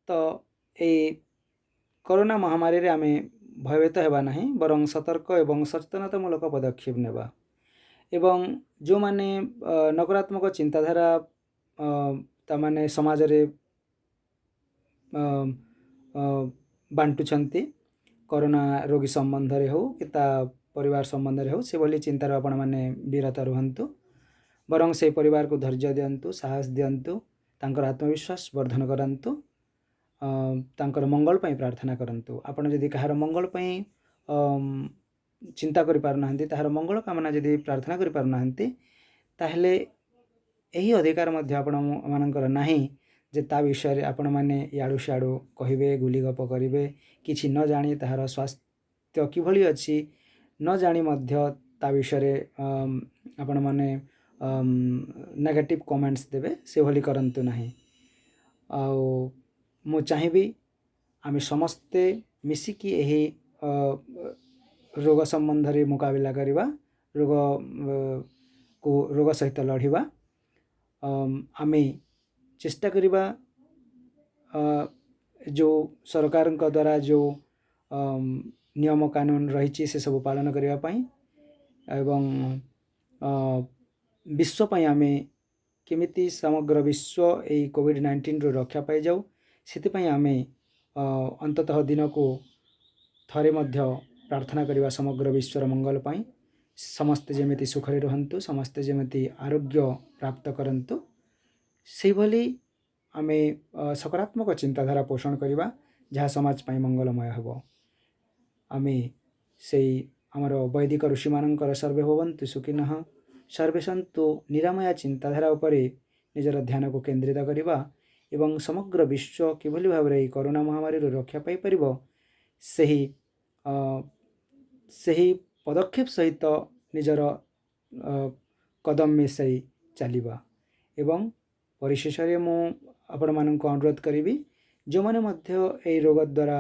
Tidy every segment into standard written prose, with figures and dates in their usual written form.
तो ये कोरोना महामारी रे आमे भयभीत हेबा नहीं बरং सतर्क एवं सचेतनतामूलक पदक्षेप नेबा एवं जो माने नकारात्मक चिंताधारा तामाने समाज रे बांटुछंती कोरोना रोगी संबंध रे हो कि ता परिवार संबंध रे हो से भली चिंतार आपण माने विरत रुहंतु बरं से परिवार को धैर्य दियंतु साहस दियंतु तांकर आत्मविश्वास वर्धन करंतु तांकर मंगल पई प्रार्थना करंतु आपण जदि कहार मंगल पई चिंता करि पारनाहंती ताहार मंगल कामना जदि प्रार्थना करि पारनाहंती ताहले एही अधिकार मध्य आपण मानकर नाही जे ता विषय रे आपण माने याडू शाडू कहिबे गुलीगप करिवे किछि न जानि ताहार स्वास्थ्य किभली अछि न जानि मध्य ता विषय रे आपण माने नेगेटिव कमेंट्स देबे से भली करंतु नाही आउ मु चाहिबी आमे समस्ते मिसिकी एही रोग संबंध रे मुकाबला करिबा रोग को रोग सहित लढिबा आमे चेष्टा करिबा जो सरकार द्वारा जो नियम कानून रही से सब पालन करिबा पई एवं विश्व पई आमे केमिति समग्र विश्व ए कोविड-19 रो रक्षा पाई जाऊ सेति पई आमे अंततः दिन को थरे मध्य प्रार्थना करिबा समग्र विश्वर मंगल पई समस्त जेमिति सुखरे रहंतु समस्त जेमिति आरोग्य प्राप्त करंतु से भली आमे सकारात्मक चिंताधारा पोषण करिबा जहाँ समाज पई मंगलमय हबो आमे सेई हमर वैदिक ऋषि मानकर सर्वे भवन्तु सुखिनः सर्वे सन्तु निरामया चिंताधारा उपरे निजर ध्यान को केंद्रित करिबा एवं समग्र विश्व किभली भाबरे कोरोना महामारी रो रक्षा पाई परिबो सही पदक्षेप सहित निजर कदम मिसाई चलिबा एवं परिशेष रे मु आपण मानक अनुरोध करिबी जो माने मध्य ए रोग द्वारा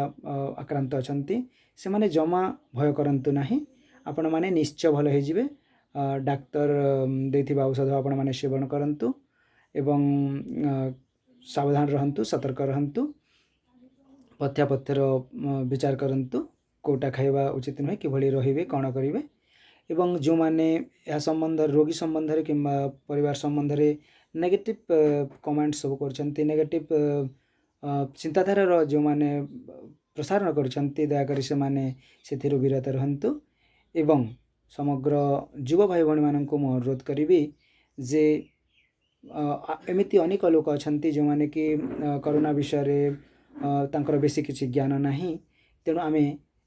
आक्रांत अछंती से माने जमा भय करंतु नाही आपण माने निश्चय भल हे जिवे डाक्टर देथिबा औषध आपण माने सेवन करंतु एवं सावधान रहंतु सतर्क रहंतु पथ्यापथ्यर विचार करंतु कोटा खाइबा उचित नहे किभली रहिबे कोन करिवे एवं जो माने या संबंध रोगी संबंध रे किंबा परिवार संबंध रे नेगेटिव कमेंट सब करछंती नेगेटिव चिंताधारा रो जो माने प्रसारण करछंती दया करी से माने सेथिरु विरत रहंतु एवं समग्र युवा भाई भणी माननको मु अनुरोध करिवि जे एमिति अनेक लोक अछंती जो माने कि कोरोना विषय रे तांकर बेसी किछि ज्ञान नाही तेणु आमे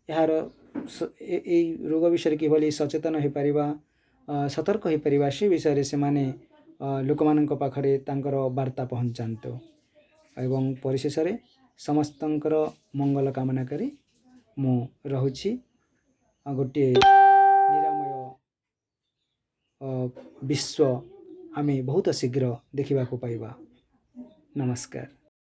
यार ए रोग विषय कि भली सचेतन हे परिबा सतर्क हे परिबा से विषय रे से माने लोक माननक पाखरे तांकर वार्ता पहुंचांतो एवं परिशेष रे समस्तंकर मंगल कामना करी मु रहुछि गोटे निरामय विश्व आमे बहुत शीघ्र देखिबा को पाइबा। नमस्कार।